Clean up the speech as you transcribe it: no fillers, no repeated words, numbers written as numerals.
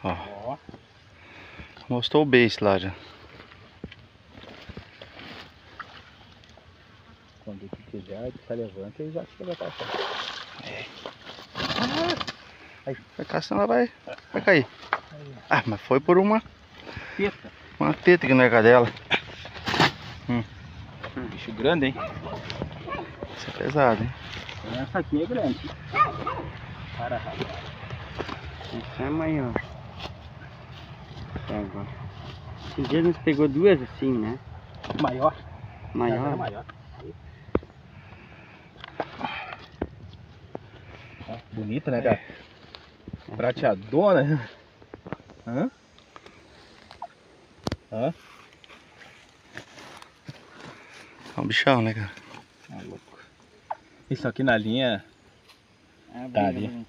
Ó. Ó. Mostrou o beijo lá já. Quando tu quiser, você levanta e já chega pra cá. Vai cá, senão ela vai cair. Ah, mas foi por uma Teta. teta que não é cadela. Bicho grande, hein? Isso é pesado, hein? Essa aqui é grande. Para, rapaz. Essa é maior. Agora. Esse dia a gente pegou duas assim, né? Maior? Maior. É maior. Ó, bonita, né, cara? Prateadona. Hã? Hã? É um bichão, né, cara? Tá louco. Isso aqui na linha É, tá ali.